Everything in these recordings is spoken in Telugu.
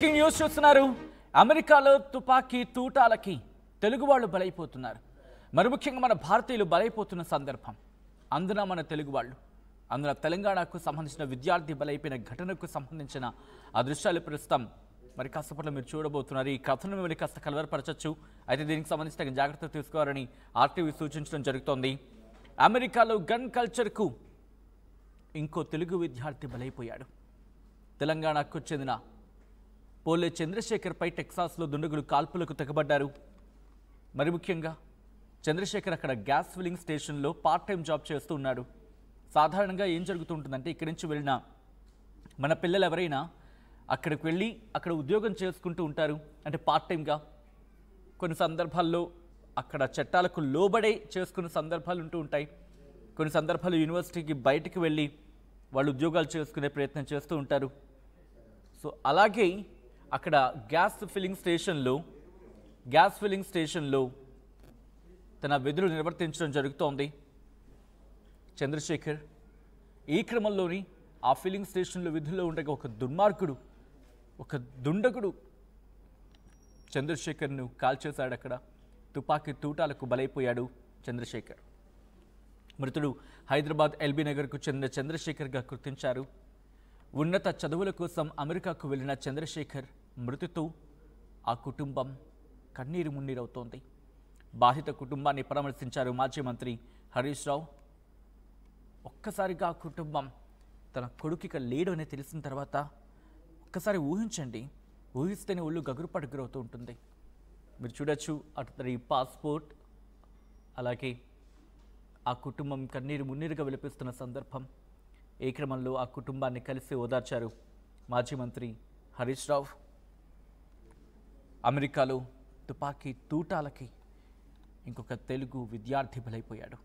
బ్రేకింగ్ న్యూస్ చూస్తున్నారు. అమెరికాలో తుపాకీ తూటాలకి తెలుగు వాళ్ళు బలైపోతున్నారు. మరి ముఖ్యంగా మన భారతీయులు బలైపోతున్న సందర్భం. అందున మన తెలుగు వాళ్ళు, అందున తెలంగాణకు సంబంధించిన విద్యార్థి బలైపోయిన ఘటనకు సంబంధించిన ఆ దృశ్యాలు ప్రస్తుతం మరి కాసేపట్లో మీరు చూడబోతున్నారు. ఈ కథను మిమ్మల్ని కాస్త కలవరపరచచ్చు. అయితే దీనికి సంబంధించి తగిన జాగ్రత్తలు తీసుకోవాలని ఆర్టీవీ సూచించడం జరుగుతోంది. అమెరికాలో గన్ కల్చర్కు ఇంకో తెలుగు విద్యార్థి బలైపోయాడు. తెలంగాణకు చెందిన పోలే చంద్రశేఖర్పై టెక్సాస్లో దుండగులు కాల్పులకు తెగబడ్డారు. మరి ముఖ్యంగా చంద్రశేఖర్ అక్కడ గ్యాస్ ఫిల్లింగ్ స్టేషన్లో పార్ట్ టైం జాబ్ చేస్తూ ఉన్నాడు. సాధారణంగా ఏం జరుగుతుంటుందంటే ఇక్కడి నుంచి వెళ్ళిన మన పిల్లలు ఎవరైనా అక్కడికి వెళ్ళి అక్కడ ఉద్యోగం చేసుకుంటూ ఉంటారు. అంటే పార్ట్ టైంగా కొన్ని సందర్భాల్లో అక్కడ చట్టాలకు లోబడే చేసుకునే సందర్భాలు ఉంటూ ఉంటాయి. కొన్ని సందర్భాలు యూనివర్సిటీకి బయటికి వెళ్ళి వాళ్ళు ఉద్యోగాలు చేసుకునే ప్రయత్నం చేస్తూ ఉంటారు. సో అలాగే అక్కడ గ్యాస్ ఫిల్లింగ్ స్టేషన్లో తన విధులు నిర్వర్తించడం జరుగుతోంది చంద్రశేఖర్. ఈ క్రమంలోని ఆ ఫిల్లింగ్ స్టేషన్లో విధుల్లో ఉండగా ఒక దుండగుడు చంద్రశేఖర్ను కాల్చేశాడు. అక్కడ తుపాకీ తూటాలకు బలైపోయాడు చంద్రశేఖర్. మృతుడు హైదరాబాద్ ఎల్బీ నగర్కు చెందిన చంద్రశేఖర్గా గుర్తించారు. ఉన్నత చదువుల కోసం అమెరికాకు వెళ్లిన చంద్రశేఖర్ మృతితో ఆ కుటుంబం కన్నీరు మున్నీరవుతోంది. బాధిత కుటుంబాన్ని పరామర్శించారు మాజీ మంత్రి హరీష్ రావు. ఒక్కసారిగా ఆ కుటుంబం తన కొడుకిక లేడు అని తెలిసిన తర్వాత ఒక్కసారి ఊహిస్తేనే ఒళ్ళు గగురుపాటు గురవుతూ ఉంటుంది. మీరు చూడొచ్చు అతని పాస్పోర్ట్, అలాగే ఆ కుటుంబం కన్నీరు మున్నీరుగా విలపిస్తున్న సందర్భం. ఈ క్రమంలో ఆ కుటుంబాన్ని కలిసి ఓదార్చారు మాజీ మంత్రి హరీష్ రావు. అమెరికాలో తుపాకీ తూటాలకి ఇంకొక తెలుగు విద్యార్థి బలైపోయాడు.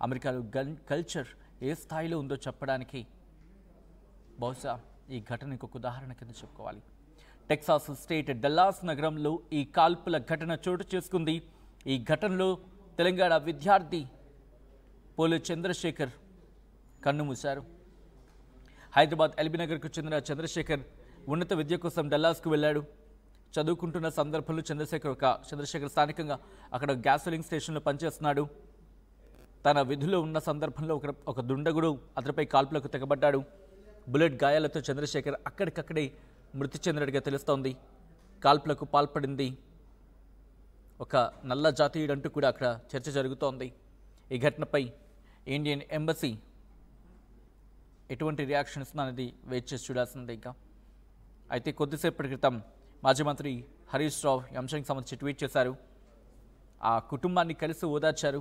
అమెరికాలో గన్ కల్చర్ ఏ స్థాయిలో ఉందో చెప్పడానికి బహుశా ఈ ఘటన ఇంకొక ఉదాహరణ కింద చెప్పుకోవాలి. టెక్సాస్ స్టేట్ డల్లాస్ నగరంలో ఈ కాల్పుల ఘటన చోటు చేసుకుంది. ఈ ఘటనలో తెలంగాణ విద్యార్థి పోలే చంద్రశేఖర్ కన్నుమూశారు. హైదరాబాద్ ఎల్బీ నగర్కు చెందిన చంద్రశేఖర్ ఉన్నత విద్య కోసం డల్లాస్కు వెళ్ళాడు. చదువుకుంటున్న సందర్భంలో చంద్రశేఖర్ స్థానికంగా అక్కడ గ్యాస్ ఫిల్లింగ్ స్టేషన్లో పనిచేస్తున్నాడు. తన విధుల్లో ఉన్న సందర్భంలో ఒక దుండగుడు అతనిపై కాల్పులకు తెగబడ్డాడు. బుల్లెట్ గాయాలతో చంద్రశేఖర్ అక్కడికక్కడే మృతి చెందినట్టుగా తెలుస్తోంది. కాల్పులకు పాల్పడింది ఒక నల్ల జాతీయుడంటూ కూడా అక్కడ చర్చ జరుగుతోంది. ఈ ఘటనపై ఇండియన్ ఎంబసీ ఎటువంటి రియాక్షన్ ఇస్తుందనేది వెయిట్ చేసి చూడాల్సిందే. ఇంకా అయితే కొద్దిసేపటి క్రితం మాజీ మంత్రి హరీష్ రావు ఈ అంశానికి సంబంధించి ట్వీట్ చేశారు. ఆ కుటుంబాన్ని కలిసి ఓదార్చారు.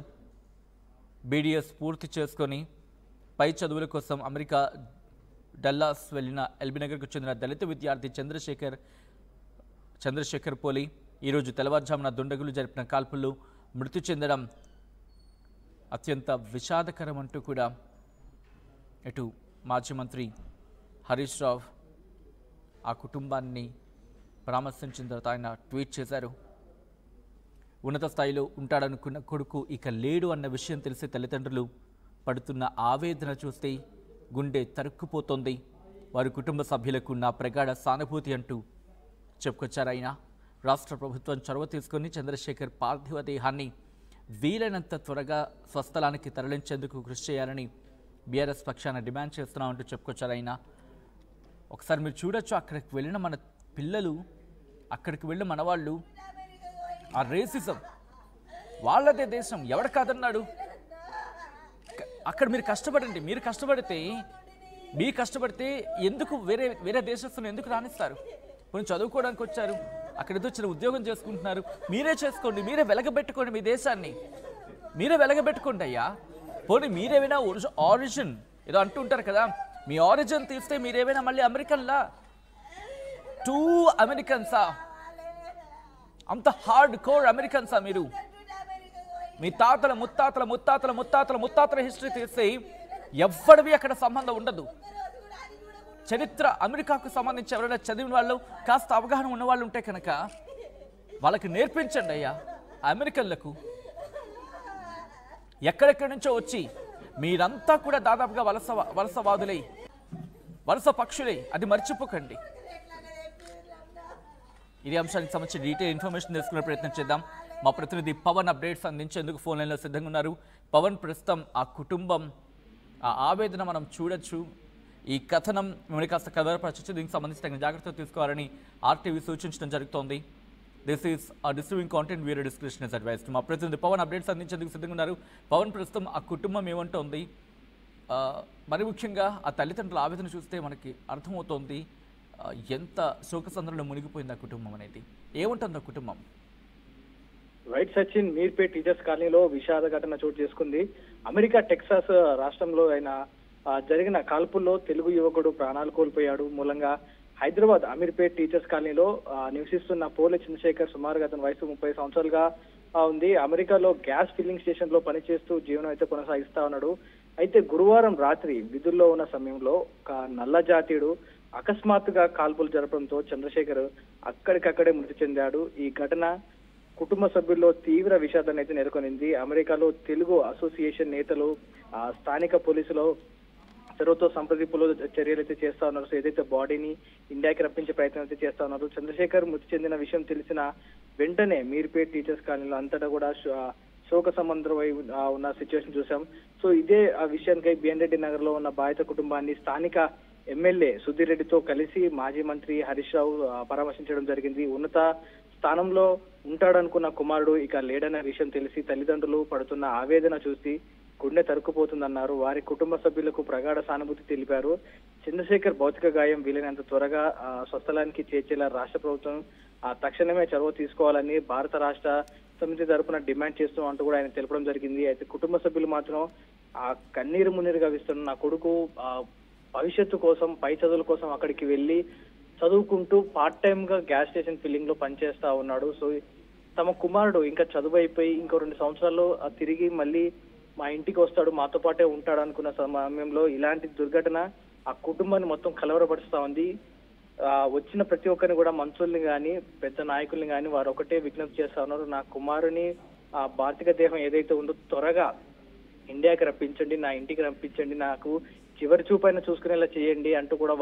బీడీఎస్ పూర్తి చేసుకొని పై చదువుల కోసం అమెరికా డల్లాస్ వెళ్ళిన ఎల్బీ నగర్కు చెందిన దళిత విద్యార్థి చంద్రశేఖర్ పోలి ఈరోజు తెల్లవారుజామున దుండగులు జరిపిన కాల్పుల్లో మృతి చెందడం అత్యంత విషాదకరం అంటూ కూడా ఇటు మాజీ మంత్రి హరీష్ రావు ఆ కుటుంబాన్ని పరామర్శించిన తర్వాత ఆయన ట్వీట్ చేశారు. ఉన్నత స్థాయిలో ఉంటాడనుకున్న కొడుకు ఇక లేడు అన్న విషయం తెలిసి తల్లిదండ్రులు పడుతున్న ఆవేదన చూస్తే గుండె తరుక్కుపోతోంది. వారి కుటుంబ సభ్యులకు నా ప్రగాఢ సానుభూతి అంటూ చెప్పుకొచ్చారు. ఆయన రాష్ట్ర ప్రభుత్వం చొరవ తీసుకుని చంద్రశేఖర్ పార్థివ దేహాన్ని వీలైనంత త్వరగా స్వస్థలానికి తరలించేందుకు కృషి చేయాలని బీఆర్ఎస్ పక్షాన డిమాండ్ చేస్తున్నామంటూ చెప్పుకొచ్చారు. ఆయన ఒకసారి మీరు చూడొచ్చు, అక్కడికి వెళ్ళిన మన పిల్లలు, అక్కడికి వెళ్ళిన మనవాళ్ళు, ఆ రేసిజం వాళ్ళదే దేశం, ఎవడు కాదన్నాడు. అక్కడ మీరు కష్టపడితే ఎందుకు వేరే దేశస్తులను ఎందుకు రాణిస్తారు? కొంచెం చదువుకోవడానికి వచ్చారు, అక్కడ ఏదో చిన్న ఉద్యోగం చేసుకుంటున్నారు. మీరే చేసుకోండి, మీరే వెలగబెట్టుకోండి, మీ దేశాన్ని మీరే వెలగబెట్టుకోండి అయ్యా. పోనీ మీరేమైనా ఆరిజిన్ ఏదో అంటూ ఉంటారు కదా, మీ ఆరిజిన్ తీస్తే మీరేమైనా మళ్ళీ అమెరికన్లా? టూ అమెరికన్సా? అంత హార్డ్ కోర్ అమెరికన్సా మీరు? మీ తాతల ముత్తాతల ముత్తాతల ముత్తాతల ముత్తాతల హిస్టరీ తీస్తే ఎవ్వడివి అక్కడ సంబంధం ఉండదు. చరిత్ర అమెరికాకు సంబంధించి ఎవరైనా చదివిన వాళ్ళు, కాస్త అవగాహన ఉన్నవాళ్ళు ఉంటే కనుక వాళ్ళకి నేర్పించండి అయ్యా. అమెరికన్లకు ఎక్కడెక్కడి నుంచో వచ్చి మీరంతా కూడా దాదాపుగా వలసవాదులై, వలస పక్షులై, అది మర్చిపోకండి. ఇదే అంశానికి సంబంధించి డీటెయిల్ ఇన్ఫర్మేషన్ తెలుసుకునే ప్రయత్నం చేద్దాం. మా ప్రతినిధి పవన్ అప్డేట్స్ అందించేందుకు ఫోన్ లైన్లో సిద్ధంగా ఉన్నారు. పవన్, ప్రస్తుతం ఆ కుటుంబం ఆ ఆవేదన మనం చూడొచ్చు. ఈ కథనం మిమ్మల్ని కాస్త కదరపరచచ్చు. దీనికి సంబంధించి తగిన జాగ్రత్తలు తీసుకోవాలని ఆర్టీవీ సూచించడం జరుగుతోంది. This is distributing content video description is advice. మా ప్రతినిధి పవన్ అప్డేట్స్ అందించేందుకు సిద్ధంగా ఉన్నారు. పవన్, ప్రస్తుతం ఆ కుటుంబం ఏమంటోంది? మరి ముఖ్యంగా ఆ తల్లిదండ్రుల ఆవేదన చూస్తే మనకి అర్థమవుతోంది ఎంత శోకసంద్రంలో మునిగిపోయింది ఆ కుటుంబం అనేది. ఏముంటుంది ఆ కుటుంబం? రైట్ సచిన్, మీర్పేట్ టీచర్స్ కాలనీలో విషాద ఘటన చోటు చేసుకుంది. అమెరికా టెక్సాస్ రాష్ట్రంలో జరిగిన కాల్పుల్లో తెలుగు యువకుడు ప్రాణాలు కోల్పోయాడు. మూలంగా హైదరాబాద్ అమీర్పేట్ టీచర్స్ కాలనీలో నివసిస్తున్న పోలే చంద్రశేఖర్ సుమారుగా అతని వయసు 30 సంవత్సరాలుగా ఉంది. అమెరికాలో గ్యాస్ ఫిల్లింగ్ స్టేషన్ లో పనిచేస్తూ జీవనం అయితే కొనసాగిస్తా ఉన్నాడు. అయితే గురువారం రాత్రి విధుల్లో ఉన్న సమయంలో ఒక నల్ల జాతీయుడు అకస్మాత్తుగా కాల్పులు జరపడంతో చంద్రశేఖర్ అక్కడికక్కడే మృతి చెందాడు. ఈ ఘటన కుటుంబ సభ్యుల్లో తీవ్ర విషాదాన్ని అయితే నెలకొనింది. అమెరికాలో తెలుగు అసోసియేషన్ నేతలు స్థానిక పోలీసులు చెరువుతో సంప్రదింపులో చర్యలు అయితే చేస్తా ఉన్నారు. సో ఏదైతే బాడీని ఇండియాకి రప్పించే ప్రయత్నం అయితే చేస్తా ఉన్నారు. చంద్రశేఖర్ మృతి చెందిన విషయం తెలిసిన వెంటనే మీర్పేట్ టీచర్స్ కాలనీలో అంతటా కూడా శోక సంబంధమై ఉన్న సిచ్యువేషన్ చూసాం. సో ఇదే ఆ విషయానికై బిఎన్ రెడ్డి నగర్ లో ఉన్న బాధిత కుటుంబాన్ని స్థానిక ఎమ్మెల్యే సుధీర్ రెడ్డితో కలిసి మాజీ మంత్రి హరీష్ రావు పరామర్శించడం జరిగింది. ఉన్నత స్థానంలో ఉంటాడనుకున్న కుమారుడు ఇక లేడన్న విషయం తెలిసి తల్లిదండ్రులు పడుతున్న ఆవేదన చూసి గుండె తరుక్కుపోతుందన్నారు. వారి కుటుంబ సభ్యులకు ప్రగాఢ సానుభూతి తెలిపారు. చంద్రశేఖర్ భౌతిక గాయం వీలైనంత త్వరగా స్వస్థలానికి చేర్చేలా రాష్ట్ర ప్రభుత్వం తక్షణమే చొరవ తీసుకోవాలని భారత రాష్ట్ర సమితి తరపున డిమాండ్ చేస్తూ అంటూ కూడా ఆయన తెలపడం జరిగింది. అయితే కుటుంబ సభ్యులు మాత్రం ఆ కన్నీరు మున్నీరుగా విస్తున్న నా కొడుకు భవిష్యత్తు కోసం, పై చదువుల కోసం అక్కడికి వెళ్లి చదువుకుంటూ పార్ట్ టైమ్ గా గ్యాస్ స్టేషన్ ఫిల్లింగ్ లో పనిచేస్తా ఉన్నాడు. సో తమ కుమారుడు ఇంకా చదువు అయిపోయి ఇంకో 2 సంవత్సరాల్లో తిరిగి మళ్ళీ మా ఇంటికి వస్తాడు, మాతో పాటే ఉంటాడు అనుకున్న సమయంలో ఇలాంటి దుర్ఘటన ఆ కుటుంబాన్ని మొత్తం కలవరపరుస్తా ఉంది. వచ్చిన ప్రతి ఒక్కరిని కూడా మంత్రుల్ని గాని పెద్ద నాయకుల్ని గాని వారు ఒకటే విజ్ఞప్తి చేస్తా ఉన్నారు. నా కుమారుని ఆ భౌతిక దేహం ఏదైతే ఉందో త్వరగా ఇండియాకి రప్పించండి, నా ఇంటికి రప్పించండి, నాకు చివరి చూపైన చూసుకునేలా చేయండి అంటూ కూడా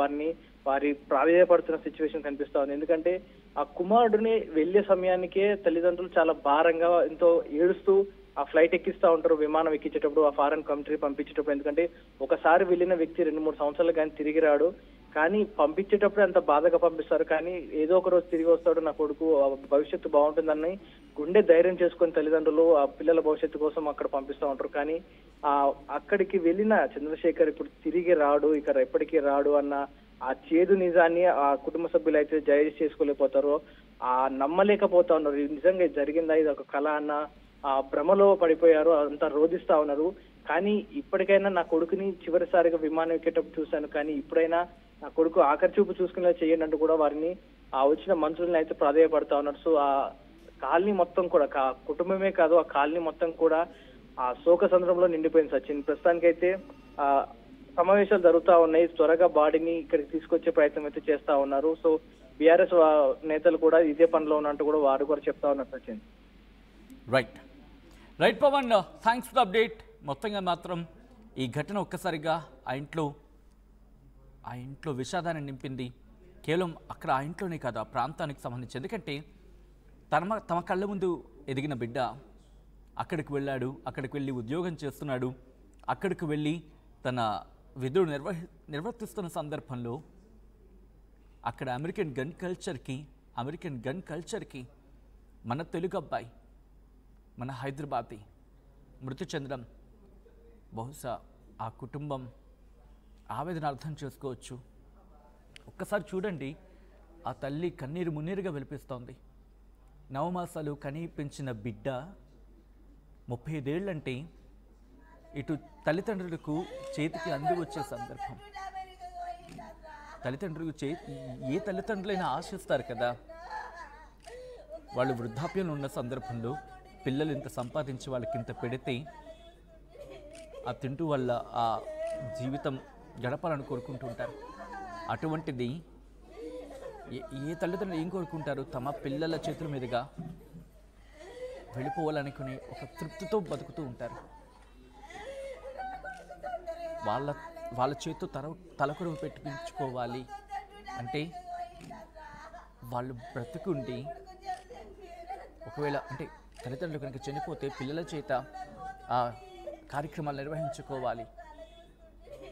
వారి ప్రాధాన్యపడుతున్న సిచ్యువేషన్ కనిపిస్తా ఉంది. ఎందుకంటే ఆ కుమారుడిని వెళ్లే సమయానికే తల్లిదండ్రులు చాలా భారంగా ఎంతో ఏడుస్తూ ఆ ఫ్లైట్ ఎక్కిస్తా ఉంటారు, విమానం ఎక్కించేటప్పుడు, ఆ ఫారెన్ కంట్రీ పంపించేటప్పుడు. ఎందుకంటే ఒకసారి వెళ్ళిన వ్యక్తి 2-3 సంవత్సరాలు కానీ తిరిగి రాడు. కానీ పంపించేటప్పుడు అంత బాధగా పంపిస్తారు. కానీ ఏదో ఒక రోజు తిరిగి వస్తాడు, నా కొడుకు భవిష్యత్తు బాగుంటుందని గుండె ధైర్యం చేసుకుని తల్లిదండ్రులు ఆ పిల్లల భవిష్యత్తు కోసం అక్కడ పంపిస్తూ ఉంటారు. కానీ అక్కడికి వెళ్ళిన చంద్రశేఖర్ ఇప్పుడు తిరిగి రాడు, ఇక ఎప్పటికీ రాడు అన్న ఆ చేదు నిజాన్ని ఆ కుటుంబ సభ్యులు అయితే జైజ్ చేసుకోలేకపోతారో, నమ్మలేకపోతా ఉన్నారు. నిజంగా జరిగిందా, ఇది ఒక కళ అన్న ఆ భ్రమలో పడిపోయారు, అంతా రోధిస్తా ఉన్నారు. కానీ ఇప్పటికైనా నా కొడుకుని చివరిసారిగా విమానం ఎక్కేటప్పుడు చూశాను, కానీ ఇప్పుడైనా నా కొడుకు ఆఖరి చూపు చూసుకునేలా చేయండి అంటూ కూడా వారిని వచ్చిన మనుషుల్ని అయితే ప్రాధాయపడతా ఉన్నారు. సో ఆ కాలనీ మొత్తం కూడా కుటుంబమే కాదు, ఆ కాలనీ మొత్తం కూడా ఆ శోక సంద్రంలో నిండిపోయింది సచిన్. ప్రస్తుతానికైతే సమావేశాలు జరుగుతా ఉన్నాయి. త్వరగా బాడీని ఇక్కడికి తీసుకొచ్చే ప్రయత్నం అయితే చేస్తా ఉన్నారు. సో బీఆర్ఎస్ నేతలు కూడా ఇదే పనిలో ఉన్నట్టు కూడా వారు కూడా చెప్తా ఉన్నారు Sachin. Right Pavan, thanks for the update. మొత్తంగా మాత్రం ఈ ఘటన ఒక్కసారిగా ఆ ఇంట్లో విషాదాన్ని నింపింది. కేవలం అక్కడ ఆ ఇంట్లోనే కాదు, ఆ ప్రాంతానికి సంబంధించి. ఎందుకంటే తమ కళ్ళ ముందు ఎదిగిన బిడ్డ అక్కడికి వెళ్ళాడు, అక్కడికి వెళ్ళి ఉద్యోగం చేస్తున్నాడు, అక్కడికి వెళ్ళి తన విధులు నిర్వర్తిస్తున్న సందర్భంలో అక్కడ అమెరికన్ గన్ కల్చర్కి మన తెలుగు అబ్బాయి, మన హైదరాబాదీ మృతి చెందడం బహుశా ఆ కుటుంబం ఆవేదన అర్థం చేసుకోవచ్చు. ఒక్కసారి చూడండి, ఆ తల్లి కన్నీరు మున్నీరుగా వెలిపిస్తోంది. నవమాసాలు కనీ పెంచిన బిడ్డ 35 ఏళ్ళంటే ఇటు తల్లిదండ్రులకు చేతికి అంది వచ్చే సందర్భం. తల్లిదండ్రులకు ఏ తల్లిదండ్రులైనా ఆశిస్తారు కదా, వాళ్ళు వృద్ధాప్యంలో ఉన్న సందర్భంలో పిల్లలు ఇంత సంపాదించి వాళ్ళకి ఇంత పెడితే ఆ తింటూ వాళ్ళ ఆ జీవితం గడపాలని కోరుకుంటూ ఉంటారు. అటువంటిది ఏ తల్లిదండ్రులు ఏం కోరుకుంటారు? తమ పిల్లల చేతుల మీదుగా వెళ్ళిపోవాలనుకునే ఒక తృప్తితో బతుకుతూ ఉంటారు. వాళ్ళ చేతితో తలకొరువు పెట్టించుకోవాలి అంటే వాళ్ళు బ్రతుకుండి ఒకవేళ అంటే తల్లిదండ్రులు కనుక చనిపోతే పిల్లల చేత ఆ కార్యక్రమాలు నిర్వహించుకోవాలి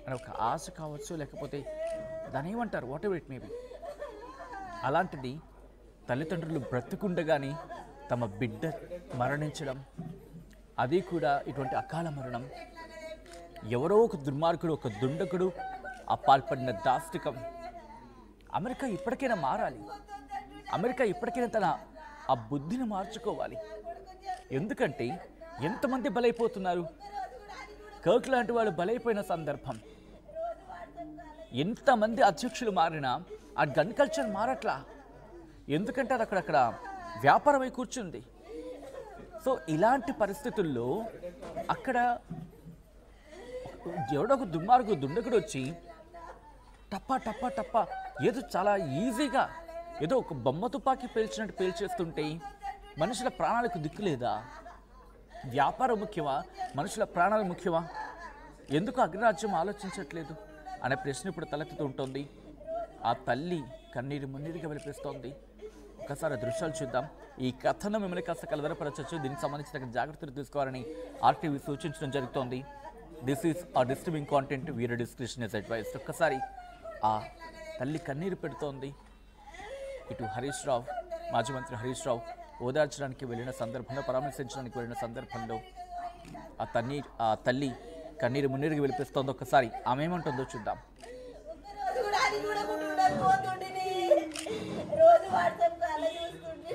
అని ఒక ఆశ కావచ్చు, లేకపోతే దాని ఏమంటారు, వాట్ ఎవర్ ఇట్ మేబీ. అలాంటిది తల్లిదండ్రులు బ్రతుకుండగానే తమ బిడ్డ మరణించడం, అది కూడా ఇటువంటి అకాల మరణం, ఎవరో ఒక దుర్మార్గుడు, ఒక దుండకుడు ఆ పాల్పడిన దాష్టికం. అమెరికా ఇప్పటికైనా మారాలి. అమెరికా ఇప్పటికైనా తన ఆ బుద్ధిని మార్చుకోవాలి. ఎందుకంటే ఎంతమంది బలైపోతున్నారు. కర్క్ లాంటి వాళ్ళు బలైపోయిన సందర్భం. ఎంతమంది అధ్యక్షులు మారినా ఆ గన్ కల్చర్ మారట్లా. ఎందుకంటే అది అక్కడక్కడ వ్యాపారమై కూర్చుంది. సో ఇలాంటి పరిస్థితుల్లో అక్కడ ఎవడో ఒక దుండగుడు వచ్చి టప్పా టప్పా టప్పా ఏదో చాలా ఈజీగా ఏదో ఒక బొమ్మ తుపాకీ పేల్చినట్టు పేల్చేస్తుంటే మనుషుల ప్రాణాలకు దిక్కు లేదా? వ్యాపారం ముఖ్యమా, మనుషుల ప్రాణాలు ముఖ్యమా? ఎందుకు అగ్రరాజ్యం ఆలోచించట్లేదు అనే ప్రశ్న ఇప్పుడు తలెత్తుతూ ఉంటుంది. ఆ తల్లి కన్నీరు మున్నీరుగా వెలిపిస్తోంది. ఒకసారి దృశ్యాలు చూద్దాం. ఈ కథను మిమ్మల్ని కాస్త కలవరపరచవచ్చు. దీనికి సంబంధించి తగిన జాగ్రత్తలు తీసుకోవాలని ఆర్టీవీ సూచించడం జరుగుతోంది. దిస్ ఈస్ ఆ disturbing content, video description is advice. ఒక్కసారి ఆ తల్లి కన్నీరు పెడుతోంది. ఇటు హరీష్ రావు, మాజీ మంత్రి హరీష్ రావు ఓదార్చడానికి వెళ్ళిన సందర్భంలో, పరామర్శించడానికి వెళ్ళిన సందర్భంలో ఆ తల్లి కన్నీరు మున్నీరుగా వెలిపిస్తోంది. ఒక్కసారి ఆమె ఏమంటుందో చూద్దాం. రోజు వాట్సాప్ కాల్ చూస్తుంటే